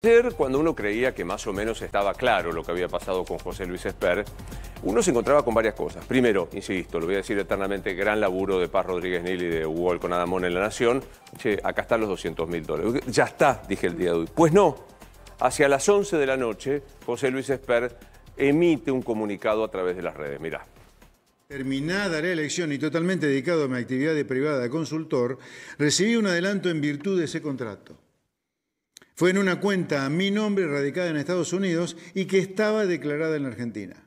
Ayer, cuando uno creía que más o menos estaba claro lo que había pasado con José Luis Esper, uno se encontraba con varias cosas. Primero, insisto, lo voy a decir eternamente, gran laburo de Paz Rodríguez Nil y de Hugo Alconadamón en La Nación. Che, acá están los $200.000. Ya está, dije el día de hoy. Pues no, hacia las 11 de la noche, José Luis Esper emite un comunicado a través de las redes. Mirá. Terminada la elección y totalmente dedicado a mi actividad de privada de consultor, recibí un adelanto en virtud de ese contrato. Fue en una cuenta a mi nombre radicada en Estados Unidos y que estaba declarada en la Argentina.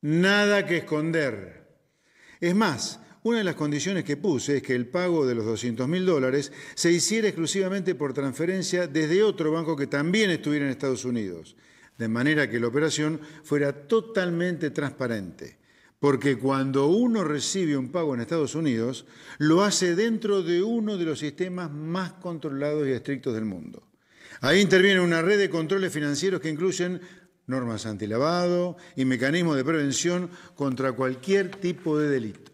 Nada que esconder. Es más, una de las condiciones que puse es que el pago de los $200.000 se hiciera exclusivamente por transferencia desde otro banco que también estuviera en Estados Unidos, de manera que la operación fuera totalmente transparente. Porque cuando uno recibe un pago en Estados Unidos, lo hace dentro de uno de los sistemas más controlados y estrictos del mundo. Ahí interviene una red de controles financieros que incluyen normas antilavado y mecanismos de prevención contra cualquier tipo de delito.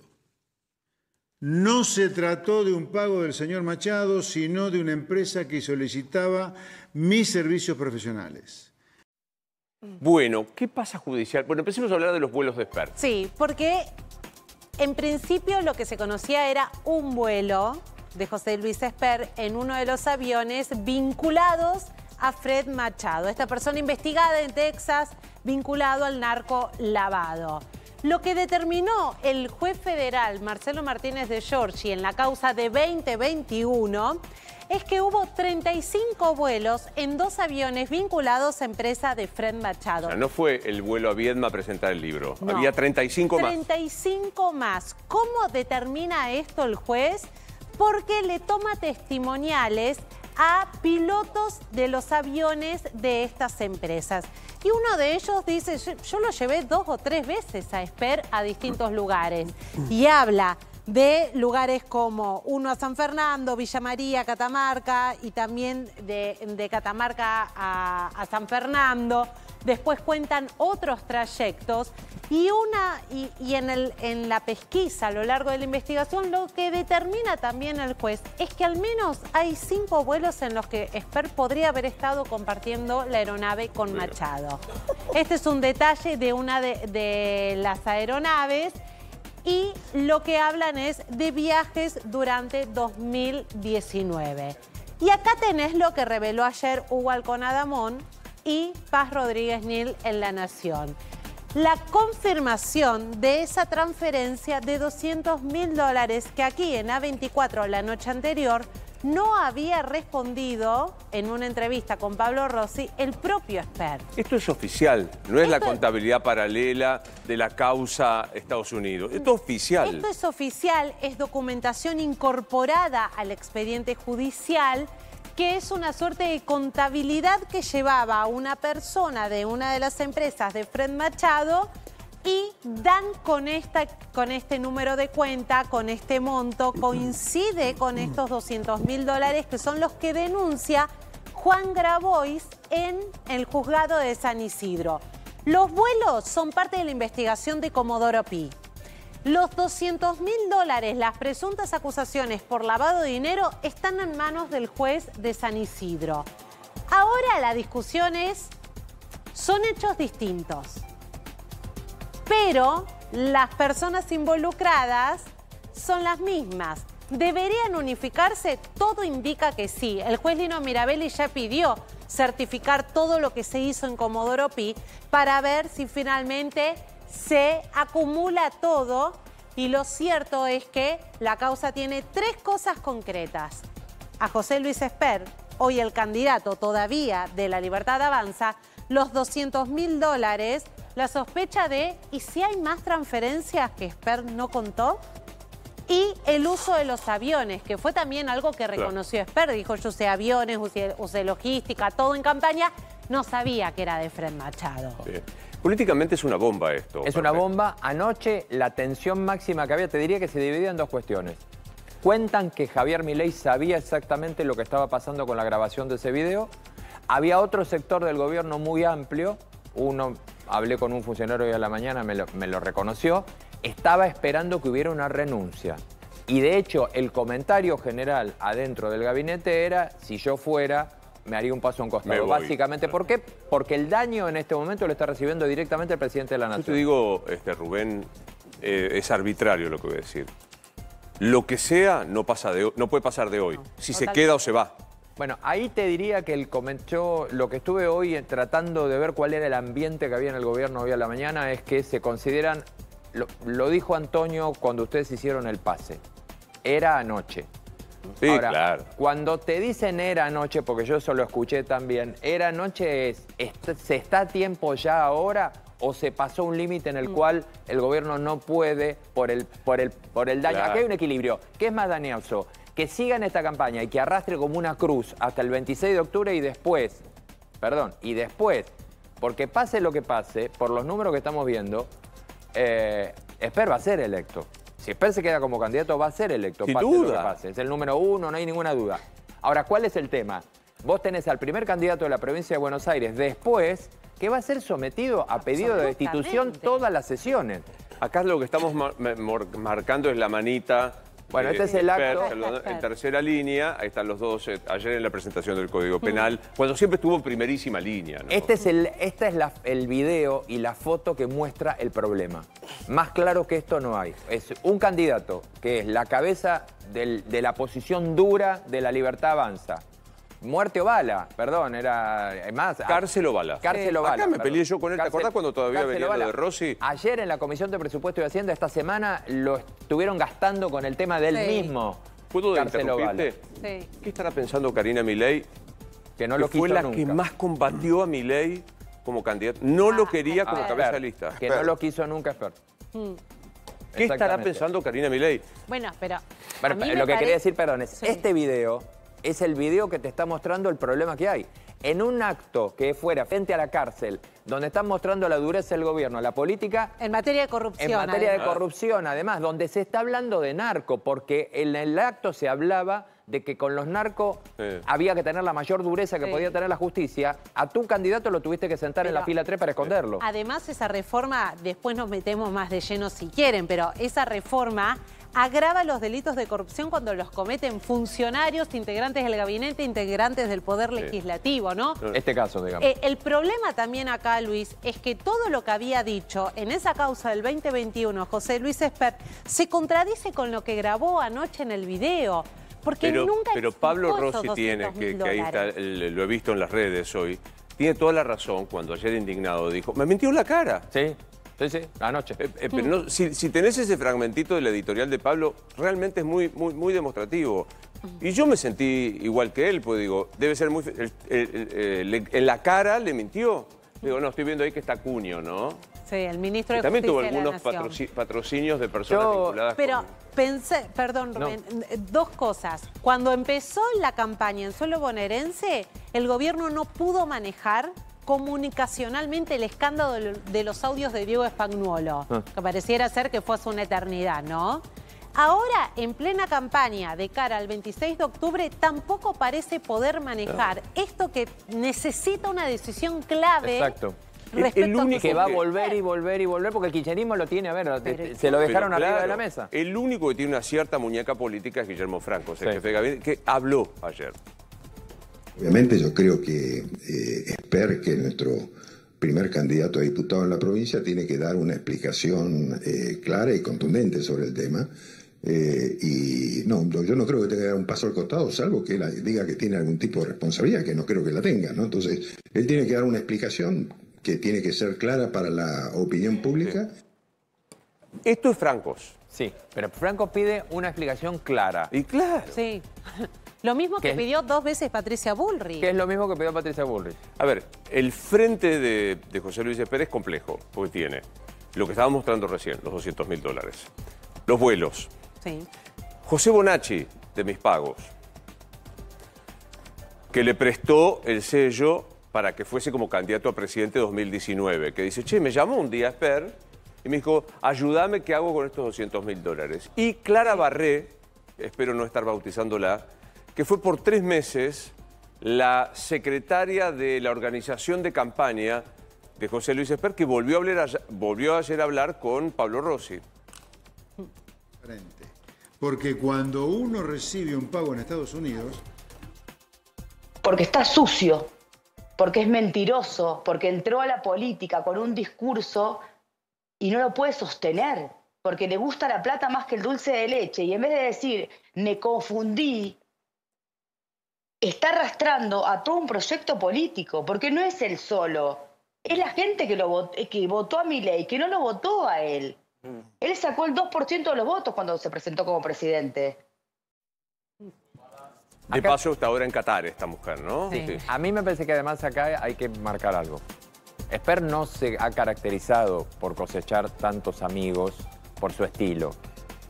No se trató de un pago del señor Machado, sino de una empresa que solicitaba mis servicios profesionales. Bueno, ¿qué pasa judicial? Bueno, empecemos a hablar de los vuelos de Esper. Sí, porque en principio lo que se conocía era un vuelo de José Luis Esper en uno de los aviones vinculados a Fred Machado, esta persona investigada en Texas vinculado al narcolavado. Lo que determinó el juez federal Marcelo Martínez de Giorgi en la causa de 2021 es que hubo 35 vuelos en 2 aviones vinculados a empresa de Fred Machado. O sea, no fue el vuelo a Viedma a presentar el libro. No, había 35 más. 35 más. ¿Cómo determina esto el juez? Porque le toma testimoniales a pilotos de los aviones de estas empresas. Y uno de ellos dice, yo lo llevé 2 o 3 veces a Esper a distintos lugares. Y habla de lugares como uno a San Fernando, Villa María, Catamarca, y también de Catamarca a San Fernando. Después cuentan otros trayectos y en la pesquisa a lo largo de la investigación lo que determina también el juez es que al menos hay 5 vuelos en los que Esper podría haber estado compartiendo la aeronave con Machado. Este es un detalle de una de las aeronaves. Y lo que hablan es de viajes durante 2019. Y acá tenés lo que reveló ayer Hugo Alconadamón y Paz Rodríguez Nil en La Nación. La confirmación de esa transferencia de $200.000 que aquí en A24 la noche anterior no había respondido en una entrevista con Pablo Rossi el propio Esper. Esto es oficial, no es la contabilidad paralela de la causa Estados Unidos. Esto es oficial. Esto es oficial, es documentación incorporada al expediente judicial, que es una suerte de contabilidad que llevaba a una persona de una de las empresas de Fred Machado y dan con este número de cuenta, con este monto, coincide con estos $200.000 que son los que denuncia Juan Grabois en el juzgado de San Isidro. Los vuelos son parte de la investigación de Comodoro Pi. Los $200.000, las presuntas acusaciones por lavado de dinero, están en manos del juez de San Isidro. Ahora la discusión es, son hechos distintos. Pero las personas involucradas son las mismas. ¿Deberían unificarse? Todo indica que sí. El juez Lino Mirabelli ya pidió certificar todo lo que se hizo en Comodoro Pi para ver si finalmente se acumula todo. Y lo cierto es que la causa tiene 3 cosas concretas. A José Luis Esper, hoy el candidato todavía de La Libertad Avanza, los $200.000, la sospecha de, ¿y si hay más transferencias que Esper no contó? Y el uso de los aviones, que fue también algo que reconoció Esper. Dijo, yo usé aviones, usé logística, todo en campaña. No sabía que era de Fred Machado. Bien. Políticamente es una bomba esto. Es una bomba. Anoche la tensión máxima que había, te diría que se dividía en 2 cuestiones. Cuentan que Javier Milei sabía exactamente lo que estaba pasando con la grabación de ese video. Había otro sector del gobierno muy amplio. Hablé con un funcionario hoy a la mañana, me lo reconoció. Estaba esperando que hubiera una renuncia. Y de hecho, el comentario general adentro del gabinete era, si yo fuera, me haría un paso a un costado. Básicamente, ¿por qué? Porque el daño en este momento lo está recibiendo directamente el presidente de la Nación. Yo te digo, Rubén, es arbitrario lo que voy a decir. Lo que sea no puede pasar de hoy. Si se queda o se va. Bueno, ahí te diría que lo que estuve hoy tratando de ver cuál era el ambiente que había en el gobierno hoy a la mañana, es que se consideran, lo dijo Antonio cuando ustedes hicieron el pase, era anoche. Sí, ahora, claro. Cuando te dicen era anoche, porque yo eso lo escuché también, era anoche ¿se está a tiempo ya ahora o se pasó un límite en el cual el gobierno no puede por el daño? Claro. Aquí hay un equilibrio. ¿Qué es más dañoso? Que sigan esta campaña y que arrastre como una cruz hasta el 26 de octubre y después, porque pase lo que pase, por los números que estamos viendo, Esper va a ser electo. Si Esper se queda como candidato, va a ser electo. Sin pase duda. lo que pase. Es el número 1, no hay ninguna duda. Ahora, ¿cuál es el tema? Vos tenés al primer candidato de la provincia de Buenos Aires después, que va a ser sometido a pedido de destitución todas las sesiones. Acá lo que estamos marcando es la manita. Bueno, este es el acto. En tercera línea, ahí están los dos, ayer en la presentación del Código Penal, cuando siempre estuvo en primerísima línea, ¿no? Este es el video y la foto que muestra el problema. Más claro que esto no hay. Es un candidato que es la cabeza de la posición dura de La Libertad Avanza. Muerte o bala, perdón, era más. Cárcel o bala. Cárcel o bala. Acá me peleé yo con él, ¿te acordás cuando todavía venía lo de Rossi? Ayer en la Comisión de Presupuesto y Hacienda, esta semana, lo estuvieron gastando con el tema del mismo. ¿Puedo Cárcel o bala. interrumpirte? Sí. ¿Qué estará pensando Karina Milei? Que no lo quiso fue la nunca. que más combatió a Milei como candidato. No lo quería como cabeza de lista. Que no lo quiso nunca Esper. ¿Qué estará pensando Karina Milei? Bueno, pero... Bueno, lo que quería decir, perdón, es este video es el video que te está mostrando el problema que hay. En un acto que fuera frente a la cárcel, donde están mostrando la dureza del gobierno, la política... En materia de corrupción. En materia de corrupción, además, donde se está hablando de narco, porque en el acto se hablaba de que con los narcos había que tener la mayor dureza que podía tener la justicia. A tu candidato lo tuviste que sentar en la fila 3 para esconderlo. Además, esa reforma, después nos metemos más de lleno si quieren, pero esa reforma agrava los delitos de corrupción cuando los cometen funcionarios, integrantes del gabinete, integrantes del Poder Legislativo, ¿no? Este caso, digamos. El problema también acá, Luis, es que todo lo que había dicho en esa causa del 2021, José Luis Esper, se contradice con lo que grabó anoche en el video. Porque nunca pero Pablo Rossi tiene, que ahí está, lo he visto en las redes hoy, tiene toda la razón cuando ayer indignado dijo, me mintió en la cara. Sí. Sí, anoche. Pero no, si tenés ese fragmentito del editorial de Pablo, realmente es muy demostrativo. Y yo me sentí igual que él, pues digo, debe ser muy... en la cara le mintió. Digo, no, estoy viendo ahí que está Cunio, ¿no? Sí, el ministro de También Justicia tuvo algunos patrocinios de personas vinculadas Pero pensé, perdón, Rubén, dos cosas. Cuando empezó la campaña en suelo bonaerense, el gobierno no pudo manejar comunicacionalmente el escándalo de los audios de Diego Spagnuolo, que pareciera ser que fue hace una eternidad, ¿no? Ahora, en plena campaña de cara al 26 de octubre, tampoco parece poder manejar esto que necesita una decisión clave. Exacto. El único que va a volver y volver y volver, porque el kirchnerismo lo tiene, a ver, se lo dejaron arriba de la mesa. El único que tiene una cierta muñeca política es Guillermo Franco, el jefe de gabinete, que habló ayer. Obviamente yo creo que Esper, que es nuestro primer candidato a diputado en la provincia, tiene que dar una explicación clara y contundente sobre el tema. Y no, yo no creo que tenga que dar un paso al costado, salvo que él diga que tiene algún tipo de responsabilidad, que no creo que la tenga, ¿no? Entonces, él tiene que dar una explicación que tiene que ser clara para la opinión pública. Esto es Francos. Sí, pero Franco pide una explicación clara. Y claro. Sí. Lo mismo que pidió 2 veces Patricia Bullrich. Que es lo mismo que pidió Patricia Bullrich. A ver, el frente de José Luis Esper es complejo, porque tiene lo que estaba mostrando recién, los $200.000. Los vuelos. Sí. José Bonacci, de Mis Pagos, que le prestó el sello para que fuese como candidato a presidente 2019, que dice, che, me llamó un día Esper y me dijo, ayúdame, ¿qué hago con estos $200.000? Y Clara Barré, espero no estar bautizándola, que fue por 3 meses la secretaria de la organización de campaña de José Luis Esper, que volvió ayer a hablar con Pablo Rossi. Porque cuando uno recibe un pago en Estados Unidos, porque está sucio, porque es mentiroso, porque entró a la política con un discurso y no lo puede sostener, porque le gusta la plata más que el dulce de leche. Y en vez de decir, me confundí, está arrastrando a todo un proyecto político, porque no es él solo. Es la gente que votó a Milei, que no lo votó a él. Él sacó el 2% de los votos cuando se presentó como presidente. De paso, está ahora en Qatar esta mujer, ¿no? Sí. A mí me parece que además acá hay que marcar algo. Esper no se ha caracterizado por cosechar tantos amigos por su estilo.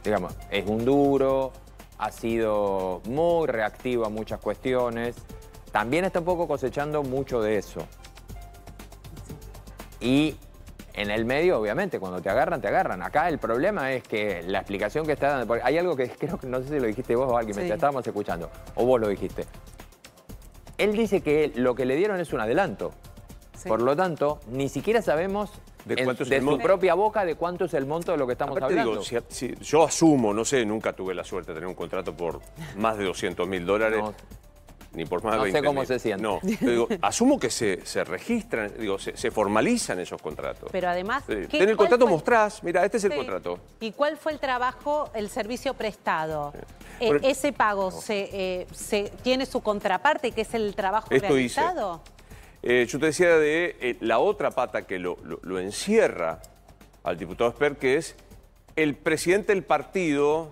Digamos, es un duro, ha sido muy reactivo a muchas cuestiones. También está un poco cosechando mucho de eso. Y en el medio, obviamente, cuando te agarran, te agarran. Acá el problema es que la explicación que está dando... Porque hay algo que creo que no sé si lo dijiste vos o alguien, me estábamos escuchando, o vos lo dijiste. Él dice que lo que le dieron es un adelanto. Sí. Por lo tanto, ni siquiera sabemos de su propia boca de cuánto es el monto de lo que estamos hablando. Digo, si yo asumo, no sé, nunca tuve la suerte de tener un contrato por más de $200.000. No. Ni por más de 20.000. No sé cómo se siente. No, digo, asumo que se registran, digo, se formalizan esos contratos. Pero además... En el contrato mostrás, mira, este es el contrato. ¿Y cuál fue el trabajo, el servicio prestado? ¿Ese pago tiene su contraparte, que es el trabajo realizado? Yo te decía de la otra pata que lo encierra al diputado Esper, que es el presidente del partido,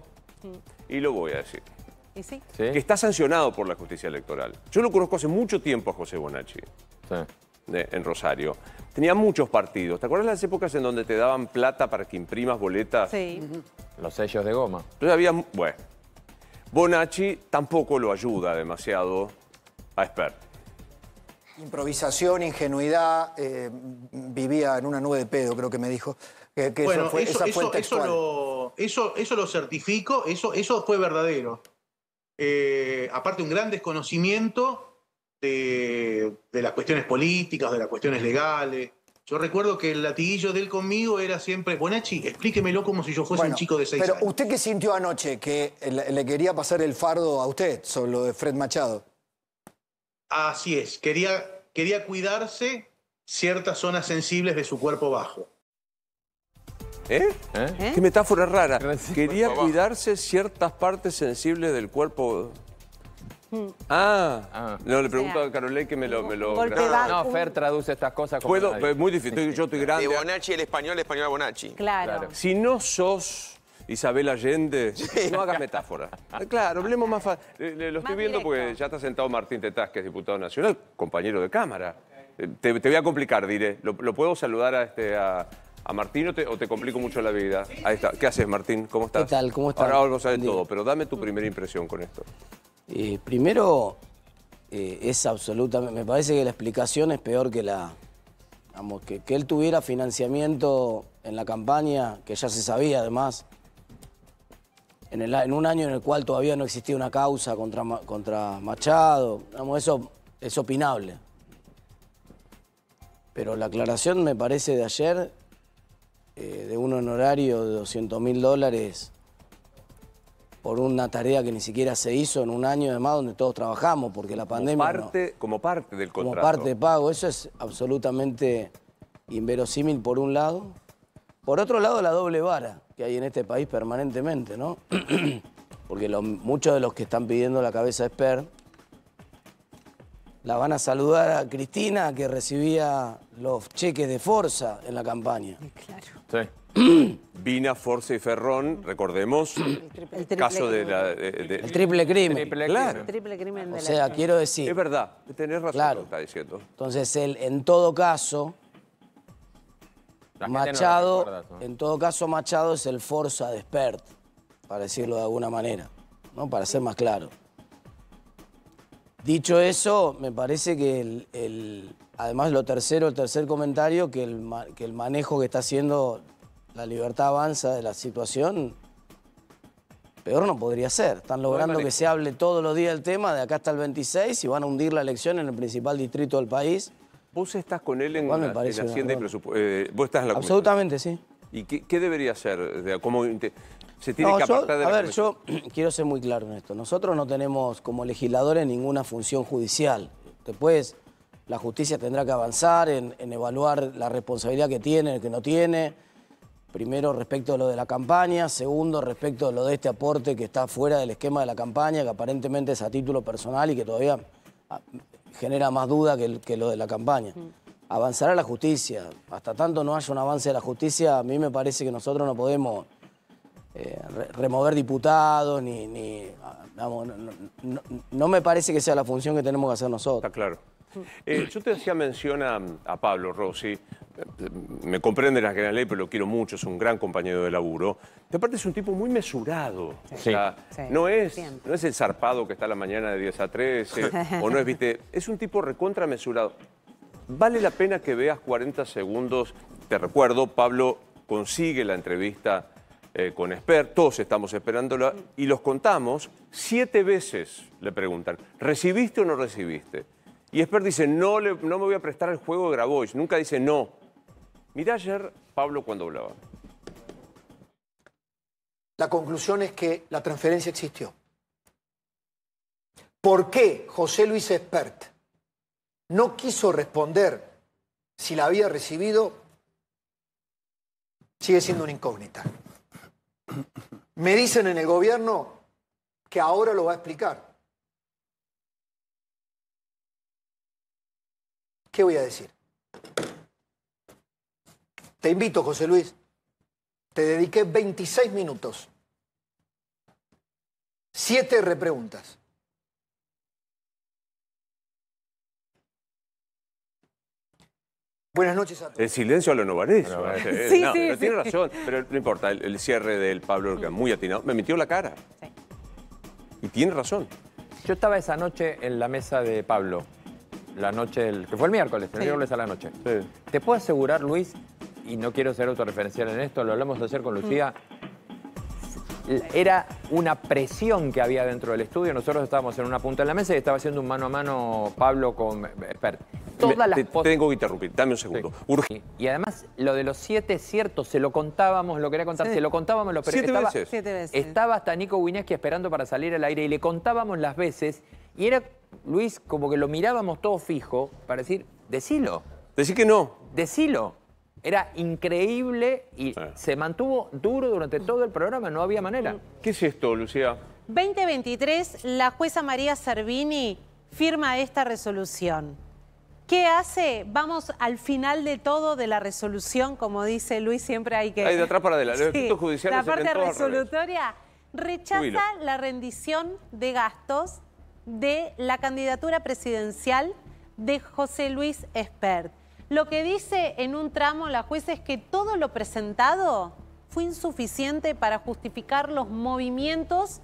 y lo voy a decir. ¿Y sí? Que está sancionado por la justicia electoral. Yo lo conozco hace mucho tiempo a José Bonacci, en Rosario. Tenía muchos partidos. ¿Te acuerdas las épocas en donde te daban plata para que imprimas boletas? Sí. Los sellos de goma. Entonces había... Bueno, Bonacci tampoco lo ayuda demasiado a Esper. Improvisación, ingenuidad, vivía en una nube de pedo, creo que me dijo. Bueno, eso lo certifico, eso fue verdadero. Aparte, un gran desconocimiento de las cuestiones políticas, de las cuestiones legales. Yo recuerdo que el latiguillo de él conmigo era siempre, Bonacci, explíquemelo como si yo fuese un chico de 6 años. Pero ¿usted qué sintió anoche? ¿Que le quería pasar el fardo a usted sobre lo de Fred Machado? Así es, quería cuidarse ciertas zonas sensibles de su cuerpo bajo. Qué metáfora rara. Quería cuidarse ciertas partes sensibles del cuerpo. No, le pregunto a Carolei que me lo No, Fer traduce estas cosas como es muy difícil, yo estoy grande. De Bonacci el español a Bonacci. Claro. Si no sos Isabel Allende, no hagas metáfora. Claro, hablemos más fácil. Lo estoy viendo porque ya está sentado Martín Tetaz, que es diputado nacional, compañero de Cámara. Te voy a complicar, diré. ¿Lo puedo saludar a Martín o te complico mucho la vida? Ahí está. ¿Qué haces, Martín? ¿Cómo estás? ¿Qué tal? ¿Cómo estás? Ahora vamos a ver todo, pero dame tu primera impresión con esto. Primero, es absolutamente... Me parece que la explicación es peor que la... Vamos, que él tuviera financiamiento en la campaña, que ya se sabía además, en un año en el cual todavía no existía una causa contra Machado. Vamos, eso es opinable. Pero la aclaración me parece de ayer, de un honorario de $200.000 por una tarea que ni siquiera se hizo en un año además donde todos trabajamos, porque la pandemia... Como parte del contrato. Como parte de pago, eso es absolutamente inverosímil por un lado. Por otro lado, la doble vara que hay en este país permanentemente, ¿no? Porque muchos de los que están pidiendo la cabeza de Esper la van a saludar a Cristina, que recibía los cheques de Forza en la campaña. Claro. Sí. Vina, Forza y Ferrón, recordemos, el caso de el triple crimen. Claro. El triple crimen de o sea, quiero decir... Es verdad, tenés razón lo que está diciendo. Entonces, en todo caso, Machado, en todo caso, Machado es el Forza de Esper, para decirlo de alguna manera, ¿no? Para ser más claro. Dicho eso, me parece que además el tercer comentario, que el manejo que está haciendo La Libertad Avanza de la situación, peor no podría ser. Están logrando que se hable todos los días del tema, de acá hasta el 26, y van a hundir la elección en el principal distrito del país. ¿Vos estás con él en Hacienda y Presupuesto? ¿Vos estás en la Absolutamente, sí. ¿Y qué debería hacer? se tiene que apartar de la comisión. Yo quiero ser muy claro en esto. Nosotros no tenemos como legisladores ninguna función judicial. Después la justicia tendrá que avanzar en evaluar la responsabilidad que tiene, el que no tiene. Primero, respecto a lo de la campaña. Segundo, respecto a lo de este aporte que está fuera del esquema de la campaña, que aparentemente es a título personal y que todavía genera más duda que lo de la campaña. Avanzará la justicia. Hasta tanto no haya un avance de la justicia, a mí me parece que nosotros no podemos remover diputados, no me parece que sea la función que tenemos que hacer nosotros. Está claro. Yo te hacía mención a Pablo Rossi. Me comprende la General Ley, pero lo quiero mucho, es un gran compañero de laburo. Y aparte es un tipo muy mesurado. Sí. O sea, sí, no es el zarpado que está a la mañana de 10 a 13, o no es, viste, es un tipo recontra mesurado. Vale la pena que veas 40 segundos. Te recuerdo, Pablo consigue la entrevista con Esper, todos estamos esperándola, y los contamos, 7 veces le preguntan, ¿recibiste o no recibiste? Y Esper dice, no me voy a prestar al juego de Grabois, nunca dice no. Mirá ayer Pablo cuando hablaba. La conclusión es que la transferencia existió. ¿Por qué José Luis Espert no quiso responder si la había recibido? Sigue siendo una incógnita. Me dicen en el gobierno que ahora lo va a explicar. ¿Qué voy a decir? Te invito, José Luis. Te dediqué 26 minutos. 7 repreguntas. Buenas noches a todos. El silencio a lo Novaneso. Sí, no, sí, pero sí. tiene razón, pero no importa, el cierre del Pablo Orca, muy atinado, me mintió la cara. Sí. Y tiene razón. Yo estaba esa noche en la mesa de Pablo, la noche, que fue el miércoles a la noche. Sí. Te puedo asegurar, Luis, y no quiero ser autorreferencial en esto, lo hablamos ayer con Lucía, era una presión que había dentro del estudio. Nosotros estábamos en una punta de la mesa y estaba haciendo un mano a mano Pablo con Espert. Tengo que interrumpir, dame un segundo. Sí. Y además, lo de los 7 es cierto, se lo contábamos, lo quería contar, se lo contábamos, pero 7 veces. 7 veces. Estaba hasta Nico Wiñaski esperando para salir al aire y le contábamos las veces y era, Luis, como que lo mirábamos todo fijo para decir, decilo. Decí que no. Decilo. Era increíble y se mantuvo duro durante todo el programa, no había manera. ¿Qué es esto, Lucía? 2023, la jueza María Servini firma esta resolución. ¿Qué hace? Vamos al final de todo de la resolución, como dice Luis, siempre hay que... Hay de atrás para adelante. Los efectos judiciales la parte se ven todos al revés. resolutoria rechaza la rendición de gastos de la candidatura presidencial de José Luis Espert. Lo que dice en un tramo la jueza es que todo lo presentado fue insuficiente para justificar los movimientos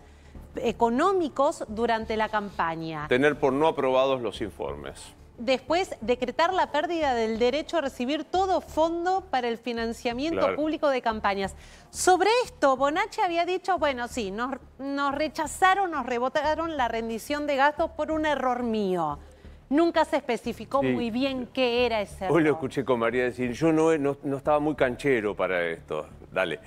económicos durante la campaña. Tener por no aprobados los informes. Después, decretar la pérdida del derecho a recibir todo fondo para el financiamiento público de campañas. Sobre esto, Bonacci había dicho, bueno, sí, nos rechazaron, nos rebotaron la rendición de gastos por un error mío. Nunca se especificó muy bien qué era ese error. Hoy lo escuché con María decir, yo no estaba muy canchero para esto. Dale.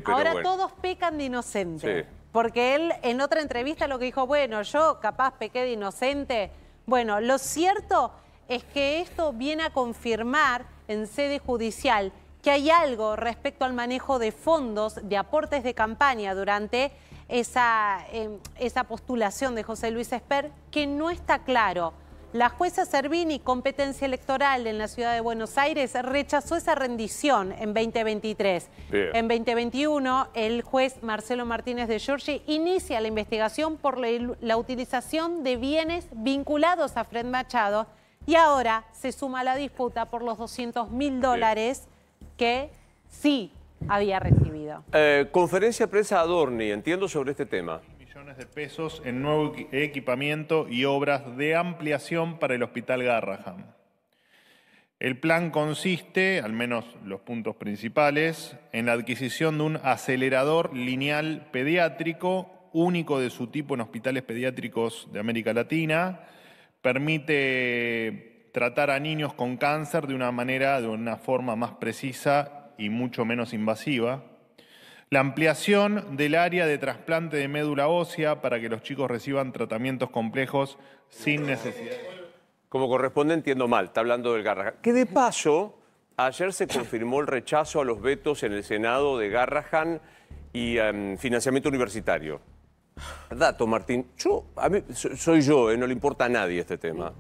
Ahora bueno. todos pecan de inocente. Sí. Porque él en otra entrevista lo que dijo, bueno, yo capaz pequé de inocente. Bueno, lo cierto es que esto viene a confirmar en sede judicial que hay algo respecto al manejo de fondos, de aportes de campaña durante esa postulación de José Luis Espert, que no está claro. La jueza Servini, competencia electoral en la ciudad de Buenos Aires, rechazó esa rendición en 2023. Bien. En 2021, el juez Marcelo Martínez de Giorgi inicia la investigación por la utilización de bienes vinculados a Fred Machado y ahora se suma la disputa por los $200.000 que sí había recibido. Conferencia de prensa Adorni, entiendo sobre este tema. Millones de pesos en nuevo equipamiento y obras de ampliación para el Hospital Garrahan. El plan consiste, al menos los puntos principales, en la adquisición de un acelerador lineal pediátrico, único de su tipo en hospitales pediátricos de América Latina. Permite tratar a niños con cáncer de una forma más precisa y mucho menos invasiva. La ampliación del área de trasplante de médula ósea para que los chicos reciban tratamientos complejos sin necesidad. Como corresponde, entiendo mal, está hablando del Garrahan. Que de paso, ayer se confirmó el rechazo a los vetos en el Senado de Garrahan y financiamiento universitario. Dato, Martín, soy yo, no le importa a nadie este tema.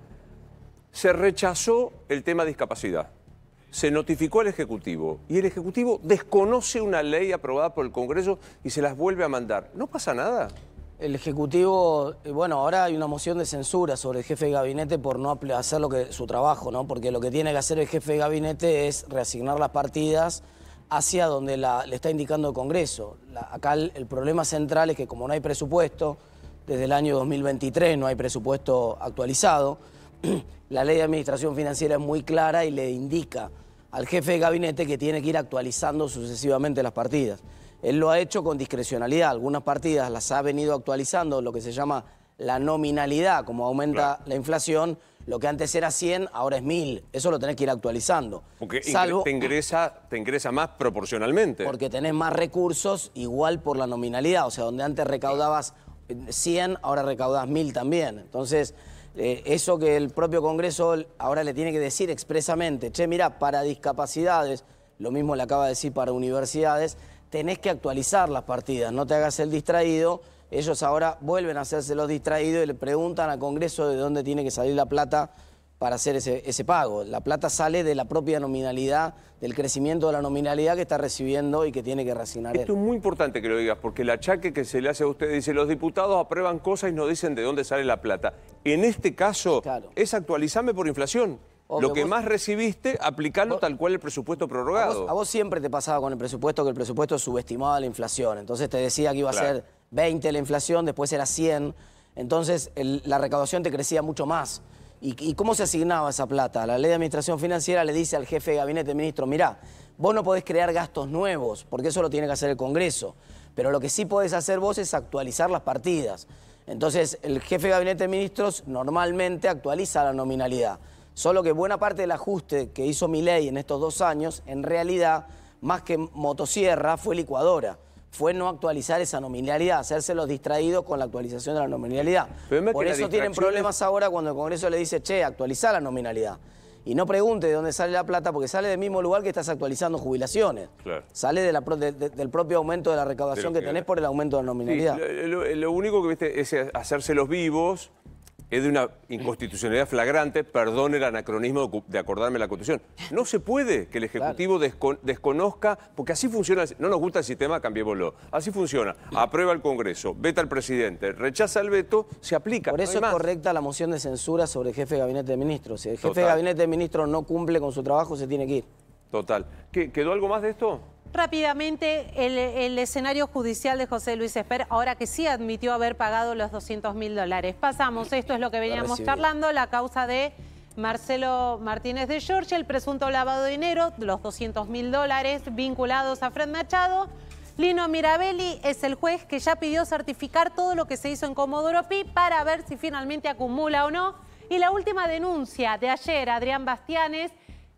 Se rechazó el tema discapacidad. Se notificó al Ejecutivo y el Ejecutivo desconoce una ley aprobada por el Congreso y se las vuelve a mandar. ¿No pasa nada? El Ejecutivo, bueno, ahora hay una moción de censura sobre el jefe de gabinete por no hacer su trabajo, ¿no? Porque lo que tiene que hacer el jefe de gabinete es reasignar las partidas hacia donde le está indicando el Congreso. Acá el problema central es que como no hay presupuesto, desde el año 2023 no hay presupuesto actualizado, la ley de administración financiera es muy clara y le indica al jefe de gabinete que tiene que ir actualizando sucesivamente las partidas. Él lo ha hecho con discrecionalidad. Algunas partidas las ha venido actualizando, lo que se llama la nominalidad, como aumenta la inflación. Lo que antes era 100, ahora es 1000. Eso lo tenés que ir actualizando. Porque te ingresa más proporcionalmente. Porque tenés más recursos igual por la nominalidad. O sea, donde antes recaudabas 100, ahora recaudás 1000 también. Entonces, eso que el propio Congreso ahora le tiene que decir expresamente, che, mirá, para discapacidades, lo mismo le acaba de decir para universidades, tenés que actualizar las partidas, no te hagas el distraído. Ellos ahora vuelven a hacerse los distraídos y le preguntan al Congreso de dónde tiene que salir la plata para hacer ese pago. La plata sale de la propia nominalidad, del crecimiento de la nominalidad que está recibiendo y que tiene que reasignar él. Esto es muy importante que lo digas, porque el achaque que se le hace a usted dice, los diputados aprueban cosas y no dicen de dónde sale la plata. En este caso, es actualizarme por inflación. Obvio, lo que más recibiste, aplicarlo tal cual el presupuesto prorrogado. A vos siempre te pasaba con el presupuesto que el presupuesto subestimaba la inflación. Entonces te decía que iba a ser 20 la inflación, después era 100. Entonces la recaudación te crecía mucho más. ¿Y cómo se asignaba esa plata? La ley de administración financiera le dice al jefe de gabinete, ministro, mirá, vos no podés crear gastos nuevos, porque eso lo tiene que hacer el Congreso. Pero lo que sí podés hacer vos es actualizar las partidas. Entonces el jefe de gabinete de ministros normalmente actualiza la nominalidad. Solo que buena parte del ajuste que hizo Milei en estos 2 años, en realidad, más que motosierra, fue licuadora. Fue no actualizar esa nominalidad, hacerse los distraídos con la actualización de la nominalidad. Por eso tienen problemas ahora cuando el Congreso le dice, che, actualizá la nominalidad. Y no pregunte de dónde sale la plata, porque sale del mismo lugar que estás actualizando jubilaciones. Claro. Sale del propio aumento de la recaudación que tenés por el aumento de la nominalidad. Sí, lo único que viste es hacerse los vivos. Es de una inconstitucionalidad flagrante, perdón el anacronismo de acordarme la Constitución. No se puede que el Ejecutivo desconozca, porque así funciona, no nos gusta el sistema, cambiémoslo. Así funciona, aprueba el Congreso, veta al presidente, rechaza el veto, se aplica. Por eso es correcta la moción de censura sobre el jefe de gabinete de ministros. Si el jefe de gabinete de ministros no cumple con su trabajo, se tiene que ir. Total. ¿Quedó algo más de esto? Rápidamente, el escenario judicial de José Luis Esper, ahora que sí admitió haber pagado los $200.000. Pasamos, esto es lo que veníamos charlando, la causa de Marcelo Martínez de Giorgi, el presunto lavado de dinero, los $200.000 vinculados a Fred Machado. Lino Mirabelli es el juez que ya pidió certificar todo lo que se hizo en Comodoro Pi para ver si finalmente acumula o no. Y la última denuncia de ayer, Adrián Bastianes,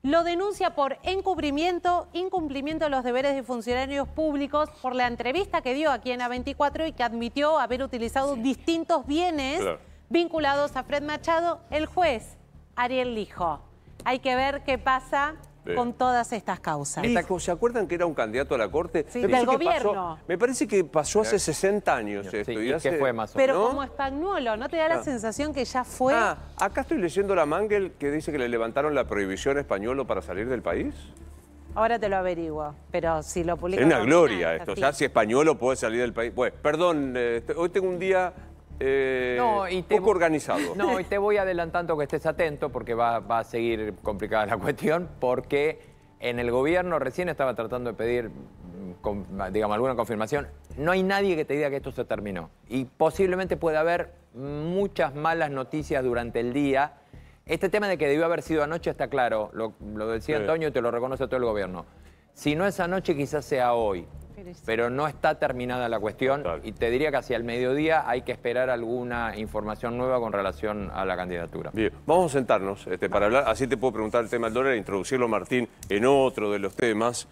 lo denuncia por encubrimiento, incumplimiento de los deberes de funcionarios públicos por la entrevista que dio aquí en A24 y que admitió haber utilizado distintos bienes vinculados a Fred Machado. El juez Ariel Lijo. Hay que ver qué pasa con todas estas causas. ¿Se acuerdan que era un candidato a la Corte? Sí, del gobierno. Me parece que pasó hace 60 años esto. Sí, ¿qué fue más o menos? Pero como Spagnuolo, ¿no te da la sensación que ya fue? Acá estoy leyendo la Mangel que dice que le levantaron la prohibición a Spagnuolo para salir del país. Ahora te lo averiguo, pero si lo publico... Es una gloria esto, ya si Spagnuolo puede salir del país. Bueno, perdón, hoy tengo un día... poco organizado. No, y te voy adelantando que estés atento porque va a seguir complicada la cuestión, porque en el gobierno recién estaba tratando de pedir, digamos, alguna confirmación. No hay nadie que te diga que esto se terminó. Y posiblemente puede haber muchas malas noticias durante el día. Este tema de que debió haber sido anoche está claro, lo decía Antonio y te lo reconoce todo el gobierno. Si no es anoche, quizás sea hoy. Pero no está terminada la cuestión y te diría que hacia el mediodía hay que esperar alguna información nueva con relación a la candidatura. Bien, vamos a sentarnos para hablar, así te puedo preguntar el tema del dólar e introducirlo, Martín, en otro de los temas.